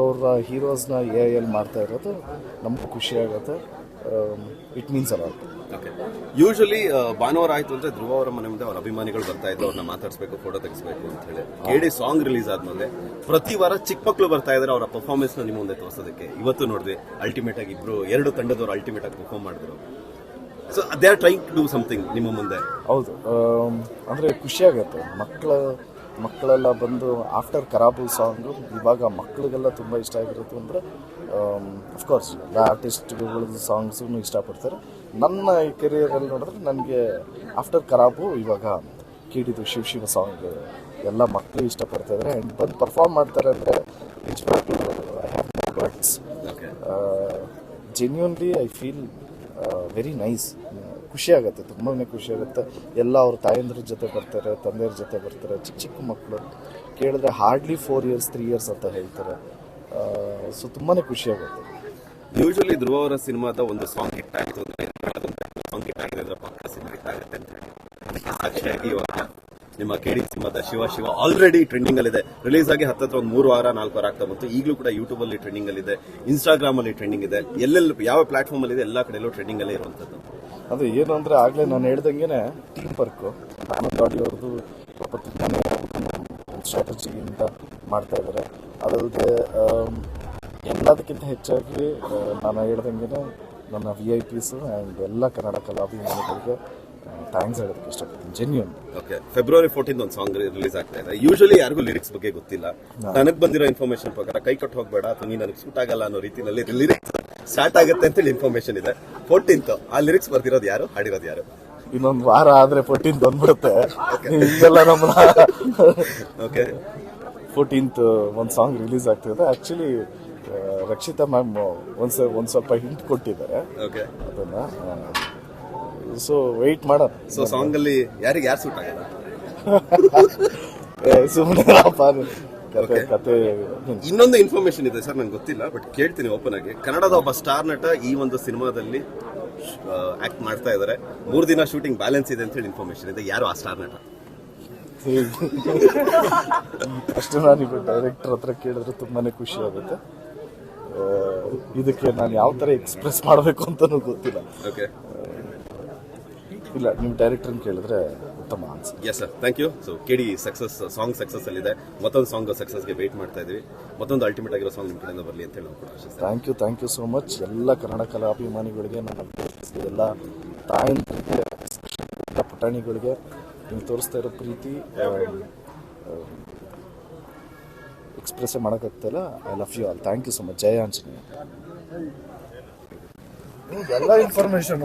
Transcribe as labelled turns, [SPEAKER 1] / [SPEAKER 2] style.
[SPEAKER 1] ಅವರ ಹೀರೋಸ್ನ ಎಲ್ ಮಾಡ್ತಾ ಇರೋದು ನಮ್ಗೆ ಖುಷಿ ಆಗುತ್ತೆ. It means a lot.
[SPEAKER 2] Okay, usually ಭಾನುವಾರ ಆಯ್ತು ಅಂದ್ರೆ ಧ್ರುವ ಅವರ ಮನೆ ಮುಂದೆ ಅವ್ರ ಅಭಿಮಾನಿಗಳು ಬರ್ತಾ ಇದ್ರು, ಅವ್ರನ್ನ ಮಾತಾಡಿಸ್ಬೇಕು, ಫೋಟೋ ತೆಗಿಸ್ಬೇಕು ಅಂತ ಹೇಳಿ. ಕೇಳಿ ಸಾಂಗ್ ರಿಲೀಸ್ ಆದ್ಮೇಲೆ ಪ್ರತಿ ವಾರ ಚಿಕ್ಕ ಮಕ್ಕಳು ಬರ್ತಾ ಇದ್ದಾರೆ ಅವರ ಪರ್ಫಾರ್ಮೆನ್ಸ್ ನ ನಿಮ್ಮ ಮುಂದೆ ತೋರಿಸೋದಕ್ಕೆ. ಇವತ್ತು ನೋಡಿದ್ವಿ ಅಲ್ಟಿಮೇಟ್ ಆಗಿ ಎರಡು ತಂಡದವರು ಅಲ್ಟಿಮೇಟ್ ಆಗಿ ಪರ್ಫಾರ್ಮ್ ಮಾಡಿದ್ರು. So they are trying to do something ನಿಮ್ಮ ಮುಂದೆ.
[SPEAKER 1] ಹೌದು, ಅಂದರೆ ಖುಷಿಯಾಗತ್ತೆ. ಮಕ್ಕಳೆಲ್ಲ ಬಂದು ಆಫ್ಟರ್ ಕರಾಬು ಸಾಂಗು ಇವಾಗ ಮಕ್ಕಳಿಗೆಲ್ಲ ತುಂಬ ಇಷ್ಟ ಆಗಿರುತ್ತೆ. ಅಂದರೆ ಅಫ್ಕೋರ್ಸ್ ಆರ್ಟಿಸ್ಟ್ಗಳದ್ದು ಸಾಂಗ್ಸೂ ಇಷ್ಟಪಡ್ತಾರೆ. ನನ್ನ ಈ ಕೆರಿಯರಲ್ಲಿ ನೋಡಿದ್ರೆ ನನಗೆ ಆಫ್ಟರ್ ಕರಾಬು ಇವಾಗ ಕೇಳಿದ್ದು ಶಿವ ಸಾಂಗ್ ಎಲ್ಲ ಮಕ್ಕಳು ಇಷ್ಟಪಡ್ತಾಯಿದ್ದಾರೆ. ಆ್ಯಂಡ್ ಬಂದು ಪರ್ಫಾರ್ಮ್ ಮಾಡ್ತಾರೆ ಅಂದರೆ I have no words. Genuinely I feel very nice. ಖುಷಿಯಾಗುತ್ತೆ, ತುಂಬಾ ಖುಷಿಯಾಗುತ್ತೆ. ಎಲ್ಲ ಅವ್ರ ತಾಯಂದ್ರ ಜೊತೆ ಬರ್ತಾರೆ, ತಂದೆಯವ್ರ ಜೊತೆ ಬರ್ತಾರೆ. ಚಿಕ್ಕ ಮಕ್ಕಳು ಕೇಳಿದ್ರೆ ಹಾರ್ಡ್ಲಿ 4 years 3 years ಅಂತ ಹೇಳ್ತಾರೆ. ಸೊ ತುಂಬಾ ಖುಷಿಯಾಗುತ್ತೆ.
[SPEAKER 2] ಯೂಶಲಿ ಧ್ರುವ ಅವರ ಸಿನಿಮಾದ ಒಂದು ಸಾಂಗ್ ಹಿಟ್ ಆಯಿತು ಅಂದ್ರೆ ಸಾಂಗ್ ಹಿಟ್ ಆಗಿದೆ ಅಂದ್ರೆ ಪಕ್ಕ ಸಿನಿಮಾ ಹಿಟ್ ಆಗುತ್ತೆ ಅಂತ ಹೇಳಿ. ಸಾಕ್ಷಿಯಾಗಿ ಇವಾಗ ನಿಮ್ಮ ಕೇಳಿ ಸಿನಿಮಾದ ಶಿವ ಆಲ್ರೆಡಿ ಟ್ರೆಂಡಿಂಗ್ ಅಲ್ಲಿ ಇದೆ. ರಿಲೀಸ್ ಆಗಿ ಹತ್ತತ್ರ ಒಂದು 3 ವಾರ 4 ವಾರ ಆಗ್ತಾ ಬಂತು. ಈಗಲೂ ಕೂಡ ಯೂಟ್ಯೂಬ್ ಅಲ್ಲಿ ಟ್ರೆಂಡಿಂಗ್ ಅಲ್ಲಿ ಇದೆ, ಇನ್ಸ್ಟಾಗ್ರಾಮ್ ಅಲ್ಲಿ ಟ್ರೆಂಡಿಂಗ್ ಇದೆ, ಎಲ್ಲೆಲ್ಲಿ ಯಾವ ಪ್ಲಾಟ್ಫಾರ್ಮ್ ಅಲ್ಲಿ ಇದೆ ಎಲ್ಲ ಕಡೆಯಲ್ಲೂ ಟ್ರೆಂಡಿಂಗ್ ಅಲ್ಲೇ ಇರುವಂತದ್ದು.
[SPEAKER 1] ಅದು ಏನು ಅಂದರೆ ಆಗಲೇ ನಾನು ಹೇಳ್ದಂಗೆ ಟೀಮ್ ವರ್ಕು ಆನಂದ್ ಅವ್ರದ್ದು ಸ್ಟ್ರಾಟಜಿಯಿಂದ ಮಾಡ್ತಾ ಇದ್ದಾರೆ. ಅದಲ್ಲದೆ ಎಲ್ಲದಕ್ಕಿಂತ ಹೆಚ್ಚಾಗಿ ನಾನು ಹೇಳ್ದಂಗೆ ನನ್ನ VIPs ಆ್ಯಂಡ್ ಎಲ್ಲ ಕನ್ನಡ ಕಲಾಭಿಮಾನಿಗಳಿಗೆ ಥ್ಯಾಂಕ್ಸ್ ಹೇಳೋದಕ್ಕೆ ಇಷ್ಟಪಡ್ತೀನಿ. ಜೆನ್ಯೂನ್.
[SPEAKER 2] ಓಕೆ, February 14 ಒಂದು ಸಾಂಗ್ ರಿಲೀಸ್ ಆಗ್ತಾ ಇದೆ. ಯೂಶಲಿ ಯಾರಿಗೂ ಲಿರಿಕ್ಸ್ ಬಗ್ಗೆ ಗೊತ್ತಿಲ್ಲ. ನನಗೆ ಬಂದಿರೋ ಇನ್ಫಾರ್ಮೇಶನ್ ಪ್ರಕಾರ ಕೈ ಕಟ್ಟು ಹೋಗ್ಬೇಡ ಅಥವಾ ನೀ ನನಗೆ ಸೂಟ್ ಆಗಲ್ಲ ಅನ್ನೋ ರೀತಿಯಲ್ಲಿ ಲಿರಿಕ್ಸ್ ಸ್ಟಾರ್ಟ್ ಆಗುತ್ತೆ ಅಂತೇಳಿ ಇನ್ಫಾರ್ಮೇಶನ್ ಇದೆ. 14th ಆ ಲಿರಿಕ್ಸ್ ಬರ್ದಿರೋದು ಯಾರು, ಹಾಡಿರೋದು ಯಾರು?
[SPEAKER 1] ಇನ್ನೊಂದು ವಾರ ಆದ್ರೆ 14th ಬಂದ್ಬಿಡುತ್ತೆ. ಹಿಂಗೆಲ್ಲ ನಮ್ಮನ್ನ
[SPEAKER 2] ಓಕೆ
[SPEAKER 1] 14th ಒಂದು ಸಾಂಗ್ ರಿಲೀಸ್ ಆಗ್ತಿದೆ. ಆಕ್ಚುಲಿ ರಕ್ಷಿತಾ ಮ್ಯಾಮ್ ಒಂದ್ ಸ್ವಲ್ಪ ಹಿಂಟ್ ಕೊಟ್ಟಿದ್ದಾರೆ ಅದನ್ನ. ಸೊ ವೆಯ್ಟ್ ಮಾಡೋಣ.
[SPEAKER 2] ಸೊ ಸಾಂಗ್ ಅಲ್ಲಿ ಯಾರು ಸೂಟ್ ಆಗಲ್ಲ?
[SPEAKER 1] ಸುಮ್ಮನೆ ಕತೆ.
[SPEAKER 2] ಇನ್ನೊಂದು ಇನ್ಫಾರ್ಮೇಶನ್ ಇದೆ ಸರ್, ನಂಗೆ ಗೊತ್ತಿಲ್ಲ, ಬಟ್ ಕೇಳ್ತೀನಿ ಓಪನ್ ಆಗಿ. ಕನ್ನಡದ ಒಬ್ಬ ಸ್ಟಾರ್ ನಟ ಈ ಒಂದು ಸಿನಿಮಾದಲ್ಲಿ ಆಕ್ಟ್ ಮಾಡ್ತಾ ಇದ್ದಾರೆ. 3 ದಿನ ಶೂಟಿಂಗ್ ಬ್ಯಾಲೆನ್ಸ್ ಇದೆ ಅಂತ ಹೇಳಿ ಇನ್ಫಾರ್ಮೇಶನ್ ಇದೆ. ಯಾರು ಆ ಸ್ಟಾರ್ ನಟ?
[SPEAKER 1] ಅಷ್ಟು ನಾನೀಗ ಡೈರೆಕ್ಟರ್ ಹತ್ರ ಕೇಳಿದ್ರೆ ತುಂಬಾನೇ ಖುಷಿ ಆಗುತ್ತೆ. ಇದಕ್ಕೆ ನಾನು ಯಾವ ತರ ಎಕ್ಸ್ಪ್ರೆಸ್ ಮಾಡಬೇಕು ಅಂತಾನೂ ಗೊತ್ತಿಲ್ಲ.
[SPEAKER 2] ಓಕೆ,
[SPEAKER 1] ಇಲ್ಲ, ನೀವು ಡೈರೆಕ್ಟರ್ ಕೇಳಿದ್ರೆ ಉತ್ತಮ answer.
[SPEAKER 2] Yes sir, thank you. So ಕೇಳಿ ಸಕ್ಸಸ್ ಸಾಂಗ್ ಸಕ್ಸಸ್ ಅಲ್ಲಿದೆ. ಮತ್ತೊಂದು ಸಾಂಗ್ ಸಕ್ಸಸ್ಗೆ ವೇಟ್ ಮಾಡ್ತಾ ಇದೀವಿ. ಮತ್ತೊಂದು ಅಲ್ಟಿಮೇಟ್ ಆಗಿರೋ ಸಾಂಗ್ ನಿಮ್ಮ ಕಡೆಯಿಂದ ಬರಲಿ ಅಂತ ಹೇಳಿ ನಾವು
[SPEAKER 1] ಥ್ಯಾಂಕ್ ಯು ಸೋ ಮಚ್. ಎಲ್ಲ ಕನ್ನಡ ಕಲಾಭಿಮಾನಿಗಳಿಗೆ, ನನ್ನ ಎಲ್ಲ ತಾಯಂದಿರಿಗೆ, ಪುಟಾಣಿಗಳಿಗೆ ನೀವು ತೋರಿಸ್ತಾ ಇರೋ ಪ್ರೀತಿ ಎಕ್ಸ್ಪ್ರೆಸ್ ಮಾಡೋಕ್ಕಾಗ್ತಾಯಿಲ್ಲ. I love you all. Thank you so much. ಜಯ ಆಂಜನೇಯ. ಎಲ್ಲ ಇನ್ಫಾರ್ಮೇಶನ್